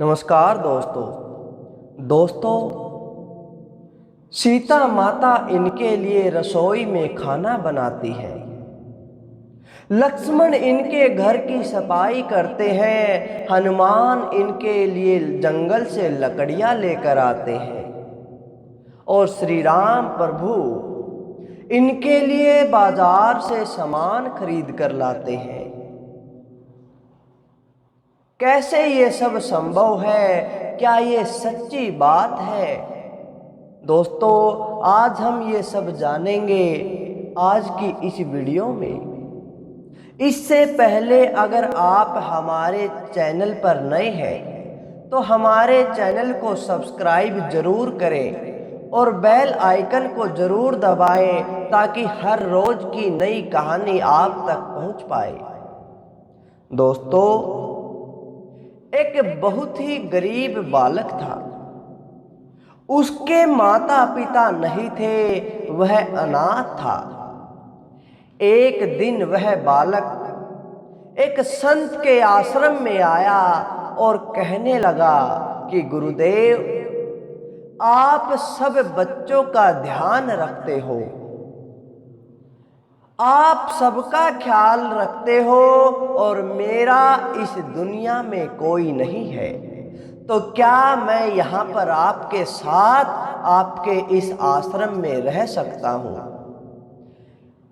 नमस्कार दोस्तों, सीता माता इनके लिए रसोई में खाना बनाती है। लक्ष्मण इनके घर की सफाई करते हैं। हनुमान इनके लिए जंगल से लकड़ियां लेकर आते हैं और श्री राम प्रभु इनके लिए बाजार से सामान खरीद कर लाते हैं। कैसे ये सब संभव है? क्या ये सच्ची बात है? दोस्तों, आज हम ये सब जानेंगे आज की इस वीडियो में। इससे पहले अगर आप हमारे चैनल पर नए हैं तो हमारे चैनल को सब्सक्राइब जरूर करें और बेल आइकन को जरूर दबाएं ताकि हर रोज की नई कहानी आप तक पहुंच पाए। दोस्तों, एक बहुत ही गरीब बालक था। उसके माता पिता नहीं थे, वह अनाथ था। एक दिन वह बालक एक संत के आश्रम में आया और कहने लगा कि गुरुदेव, आप सब बच्चों का ध्यान रखते हो, आप सबका ख्याल रखते हो और मेरा इस दुनिया में कोई नहीं है, तो क्या मैं यहाँ पर आपके साथ आपके इस आश्रम में रह सकता हूँ?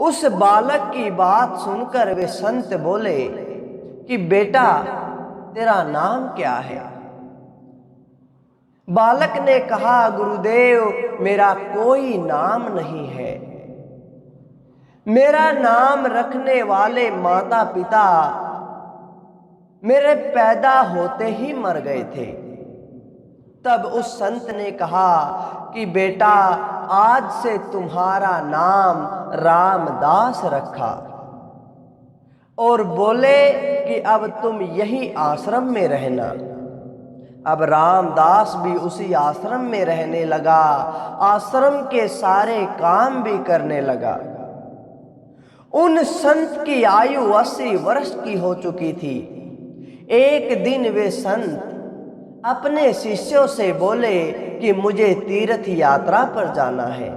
उस बालक की बात सुनकर वे संत बोले कि बेटा, तेरा नाम क्या है? बालक ने कहा, गुरुदेव, मेरा कोई नाम नहीं है। मेरा नाम रखने वाले माता पिता मेरे पैदा होते ही मर गए थे। तब उस संत ने कहा कि बेटा, आज से तुम्हारा नाम रामदास रखा और बोले कि अब तुम यही आश्रम में रहना। अब रामदास भी उसी आश्रम में रहने लगा, आश्रम के सारे काम भी करने लगा। उन संत की आयु 80 वर्ष की हो चुकी थी। एक दिन वे संत अपने शिष्यों से बोले कि मुझे तीर्थ यात्रा पर जाना है।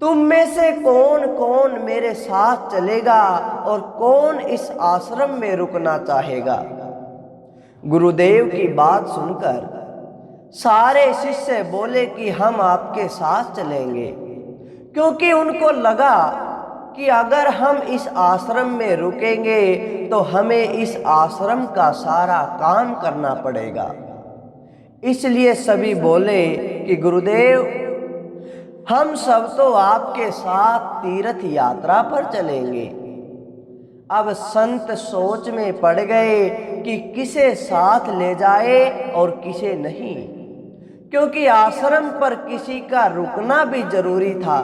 तुम में से कौन कौन मेरे साथ चलेगा और कौन इस आश्रम में रुकना चाहेगा? गुरुदेव की बात सुनकर सारे शिष्य बोले कि हम आपके साथ चलेंगे, क्योंकि उनको लगा कि अगर हम इस आश्रम में रुकेंगे तो हमें इस आश्रम का सारा काम करना पड़ेगा। इसलिए सभी बोले कि गुरुदेव, हम सब तो आपके साथ तीर्थ यात्रा पर चलेंगे। अब संत सोच में पड़ गए कि किसे साथ ले जाए और किसे नहीं, क्योंकि आश्रम पर किसी का रुकना भी जरूरी था।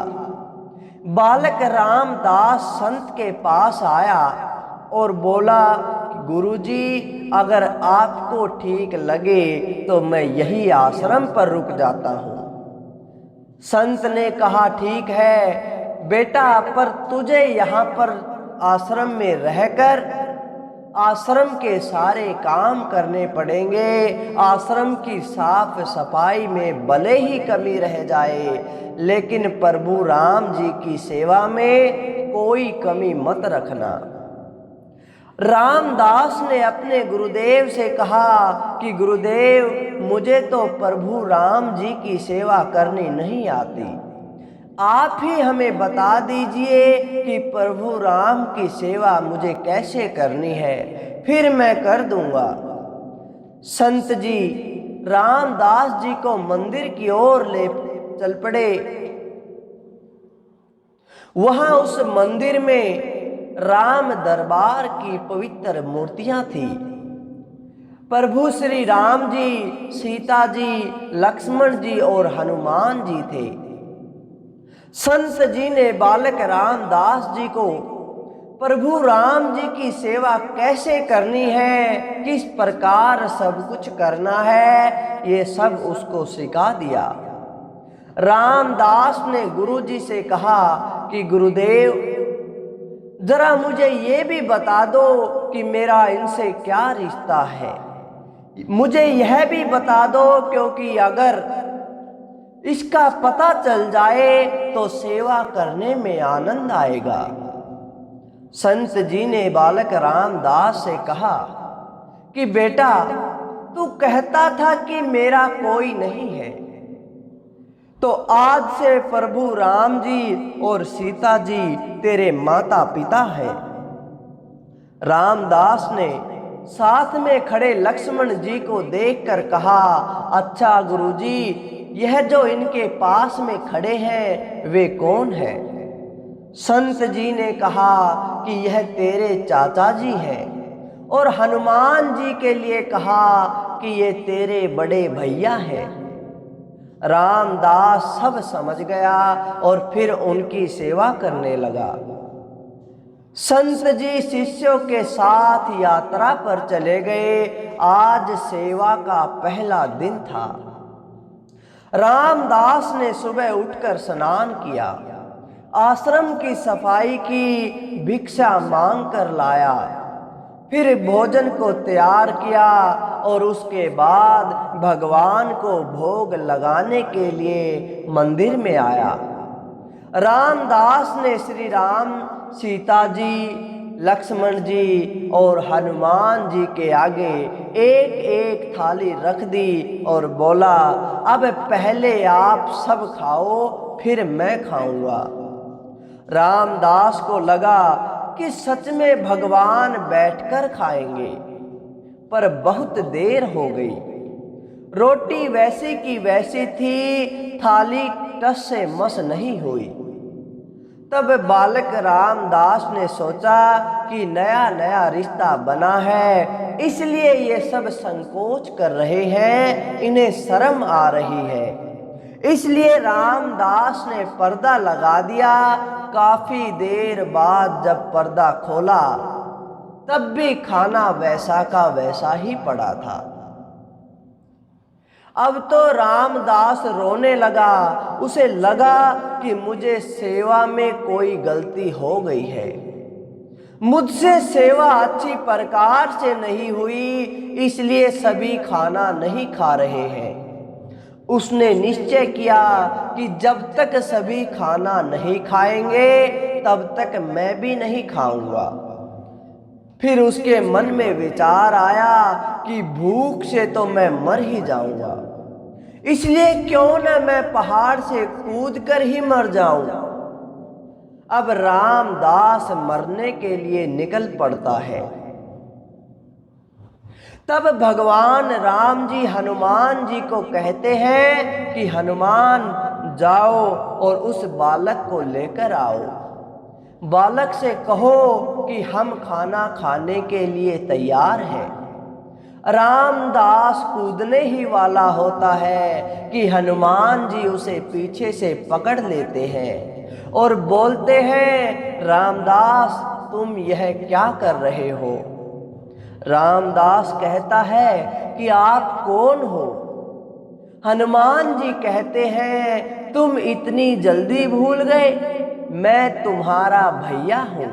बालक रामदास संत के पास आया और बोला, गुरुजी, अगर आपको ठीक लगे तो मैं यही आश्रम पर रुक जाता हूँ। संत ने कहा, ठीक है बेटा, पर तुझे यहाँ पर आश्रम में रहकर आश्रम के सारे काम करने पड़ेंगे। आश्रम की साफ सफाई में भले ही कमी रह जाए, लेकिन प्रभु राम जी की सेवा में कोई कमी मत रखना। रामदास ने अपने गुरुदेव से कहा कि गुरुदेव, मुझे तो प्रभु राम जी की सेवा करनी नहीं आती। आप ही हमें बता दीजिए कि प्रभु राम की सेवा मुझे कैसे करनी है, फिर मैं कर दूंगा। संत जी रामदास जी को मंदिर की ओर ले चल पड़े। वहां उस मंदिर में राम दरबार की पवित्र मूर्तियां थी। प्रभु श्री राम जी, सीता जी, लक्ष्मण जी और हनुमान जी थे। संत जी ने बालक रामदास जी को प्रभु राम जी की सेवा कैसे करनी है, किस प्रकार सब कुछ करना है, ये सब उसको सिखा दिया। रामदास ने गुरु जी से कहा कि गुरुदेव, जरा मुझे ये भी बता दो कि मेरा इनसे क्या रिश्ता है। मुझे यह भी बता दो, क्योंकि अगर इसका पता चल जाए तो सेवा करने में आनंद आएगा। संत जी ने बालक रामदास से कहा कि बेटा, तू कहता था कि मेरा कोई नहीं है, तो आज से प्रभु राम जी और सीता जी तेरे माता पिता हैं। रामदास ने साथ में खड़े लक्ष्मण जी को देखकर कहा, अच्छा गुरुजी, यह जो इनके पास में खड़े हैं वे कौन हैं? संत जी ने कहा कि यह तेरे चाचा जी हैं, और हनुमान जी के लिए कहा कि ये तेरे बड़े भैया हैं। रामदास सब समझ गया और फिर उनकी सेवा करने लगा। संत जी शिष्यों के साथ यात्रा पर चले गए। आज सेवा का पहला दिन था। रामदास ने सुबह उठकर स्नान किया, आश्रम की सफाई की, भिक्षा मांग कर लाया, फिर भोजन को तैयार किया और उसके बाद भगवान को भोग लगाने के लिए मंदिर में आया। रामदास ने श्री राम, सीता जी, लक्ष्मण जी और हनुमान जी के आगे एक एक थाली रख दी और बोला, अब पहले आप सब खाओ, फिर मैं खाऊंगा। रामदास को लगा कि सच में भगवान बैठकर खाएंगे, पर बहुत देर हो गई। रोटी वैसी की वैसी थी, थाली टस से मस नहीं हुई। तब बालक रामदास ने सोचा कि नया नया रिश्ता बना है, इसलिए ये सब संकोच कर रहे हैं, इन्हें शर्म आ रही है। इसलिए रामदास ने पर्दा लगा दिया। काफी देर बाद जब पर्दा खोला, तब भी खाना वैसा का वैसा ही पड़ा था। अब तो रामदास रोने लगा। उसे लगा कि मुझे सेवा में कोई गलती हो गई है, मुझसे सेवा अच्छी प्रकार से नहीं हुई, इसलिए सभी खाना नहीं खा रहे हैं। उसने निश्चय किया कि जब तक सभी खाना नहीं खाएंगे तब तक मैं भी नहीं खाऊंगा। फिर उसके मन में विचार आया कि भूख से तो मैं मर ही जाऊंगा, इसलिए क्यों न मैं पहाड़ से कूदकर ही मर जाऊं। अब रामदास मरने के लिए निकल पड़ता है। तब भगवान राम जी हनुमान जी को कहते हैं कि हनुमान, जाओ और उस बालक को लेकर आओ। बालक से कहो कि हम खाना खाने के लिए तैयार हैं। रामदास कूदने ही वाला होता है कि हनुमान जी उसे पीछे से पकड़ लेते हैं और बोलते हैं, रामदास, तुम यह क्या कर रहे हो? रामदास कहता है कि आप कौन हो? हनुमान जी कहते हैं, तुम इतनी जल्दी भूल गए, मैं तुम्हारा भैया हूं।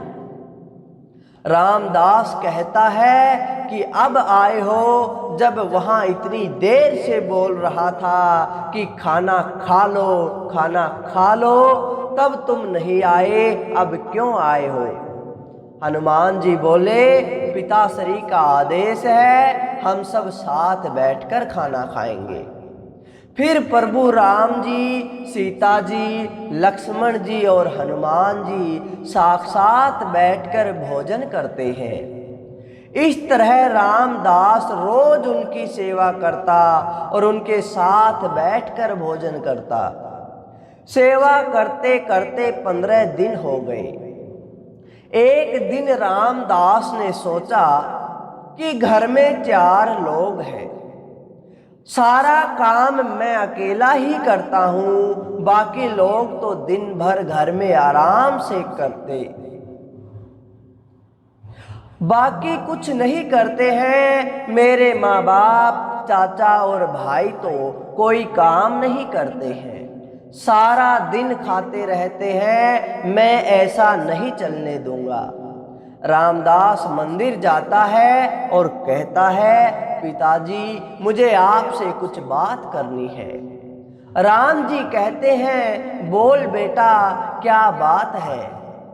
रामदास कहता है कि अब आए हो, जब वहां इतनी देर से बोल रहा था कि खाना खा लो, खाना खा लो, तब तुम नहीं आए, अब क्यों आए हो? हनुमान जी बोले, पिताश्री का आदेश है, हम सब साथ बैठकर खाना खाएंगे। फिर प्रभु राम जी, सीता जी, लक्ष्मण जी और हनुमान जी साक्षात बैठकर भोजन करते हैं। इस तरह रामदास रोज उनकी सेवा करता और उनके साथ बैठकर भोजन करता। सेवा करते करते 15 दिन हो गए। एक दिन रामदास ने सोचा कि घर में 4 लोग हैं, सारा काम मैं अकेला ही करता हूं, बाकी लोग तो दिन भर घर में आराम से करते, बाकी कुछ नहीं करते हैं। मेरे माँ बाप, चाचा और भाई तो कोई काम नहीं करते हैं, सारा दिन खाते रहते हैं, मैं ऐसा नहीं चलने दूंगा। रामदास मंदिर जाता है और कहता है, पिताजी, मुझे आपसे कुछ बात करनी है। राम जी कहते हैं, बोल बेटा, क्या बात है,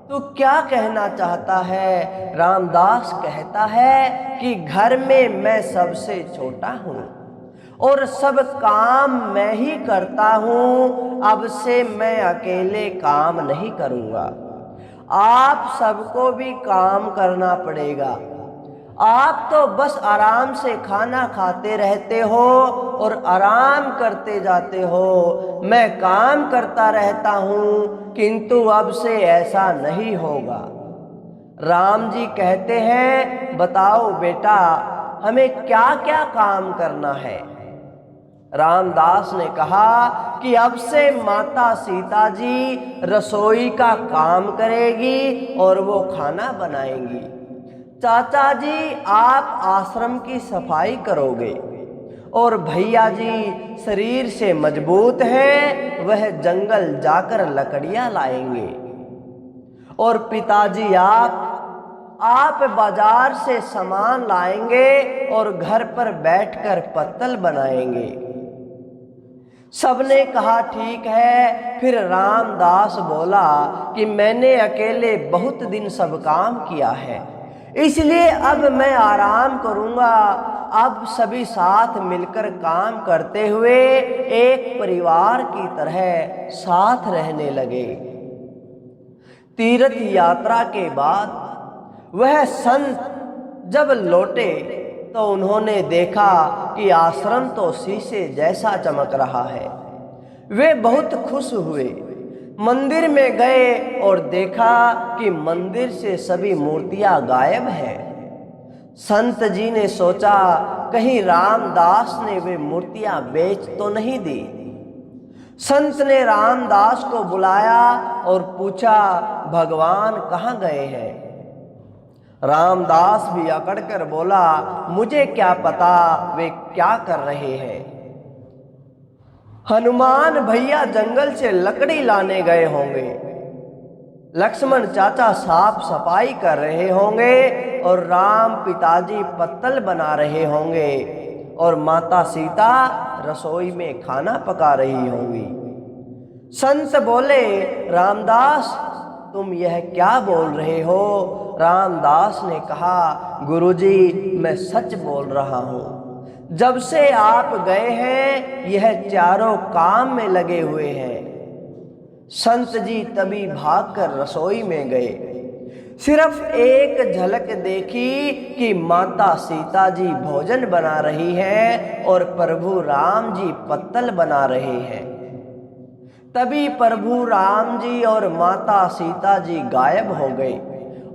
तू क्या कहना चाहता है। रामदास कहता है कि घर में मैं सबसे छोटा हूँ और सब काम मैं ही करता हूँ। अब से मैं अकेले काम नहीं करूँगा, आप सबको भी काम करना पड़ेगा। आप तो बस आराम से खाना खाते रहते हो और आराम करते जाते हो। मैं काम करता रहता हूँ, किंतु अब से ऐसा नहीं होगा। राम जी कहते हैं, बताओ बेटा, हमें क्या क्या काम करना है। रामदास ने कहा कि अब से माता सीता जी रसोई का काम करेगी और वो खाना बनाएंगी। चाचा जी आप आश्रम की सफाई करोगे और भैया जी शरीर से मजबूत हैं, वह जंगल जाकर लकड़ियां लाएंगे। और पिताजी आप बाजार से सामान लाएंगे और घर पर बैठकर पत्तल बनाएंगे। सबने कहा ठीक है। फिर रामदास बोला कि मैंने अकेले बहुत दिन सब काम किया है, इसलिए अब मैं आराम करूंगा। अब सभी साथ मिलकर काम करते हुए एक परिवार की तरह साथ रहने लगे। तीर्थ यात्रा के बाद वह संत जब लौटे तो उन्होंने देखा कि आश्रम तो शीशे जैसा चमक रहा है। वे बहुत खुश हुए, मंदिर में गए और देखा कि मंदिर से सभी मूर्तियां गायब हैं। संत जी ने सोचा कहीं रामदास ने वे मूर्तियां बेच तो नहीं दी। संत ने रामदास को बुलाया और पूछा, भगवान कहाँ गए हैं। रामदास भी अकड़ कर बोला, मुझे क्या पता वे क्या कर रहे हैं। हनुमान भैया जंगल से लकड़ी लाने गए होंगे, लक्ष्मण चाचा साफ सफाई कर रहे होंगे और राम पिताजी पत्तल बना रहे होंगे और माता सीता रसोई में खाना पका रही होंगी। संत बोले, रामदास तुम यह क्या बोल रहे हो। रामदास ने कहा, गुरुजी मैं सच बोल रहा हूँ। जब से आप गए हैं यह चारों काम में लगे हुए हैं। संत जी तभी भागकर रसोई में गए। सिर्फ एक झलक देखी कि माता सीता जी भोजन बना रही हैं और प्रभु राम जी पत्तल बना रहे हैं। तभी प्रभु राम जी और माता सीता जी गायब हो गए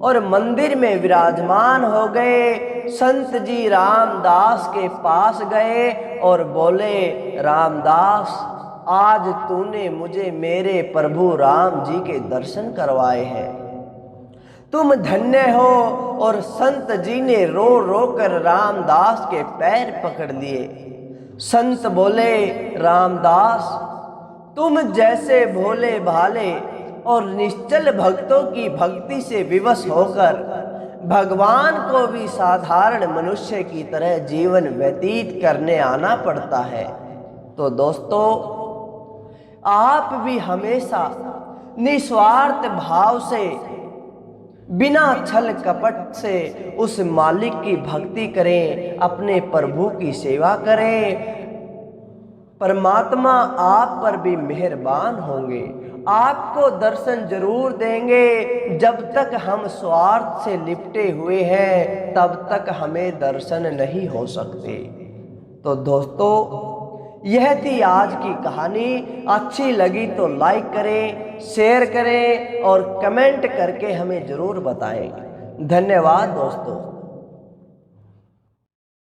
और मंदिर में विराजमान हो गए। संत जी रामदास के पास गए और बोले, रामदास आज तूने मुझे मेरे प्रभु राम जी के दर्शन करवाए हैं, तुम धन्य हो। और संत जी ने रो रो कर रामदास के पैर पकड़ लिए। संत बोले, रामदास तुम जैसे भोले भाले और निश्चल भक्तों की भक्ति से विवश होकर भगवान को भी साधारण मनुष्य की तरह जीवन व्यतीत करने आना पड़ता है। तो दोस्तों, आप भी हमेशा निस्वार्थ भाव से बिना छल कपट से उस मालिक की भक्ति करें, अपने प्रभु की सेवा करें। परमात्मा आप पर भी मेहरबान होंगे, आपको दर्शन जरूर देंगे। जब तक हम स्वार्थ से लिपटे हुए हैं तब तक हमें दर्शन नहीं हो सकते। तो दोस्तों, यह थी आज की कहानी। अच्छी लगी तो लाइक करें, शेयर करें और कमेंट करके हमें जरूर बताएं। धन्यवाद दोस्तों।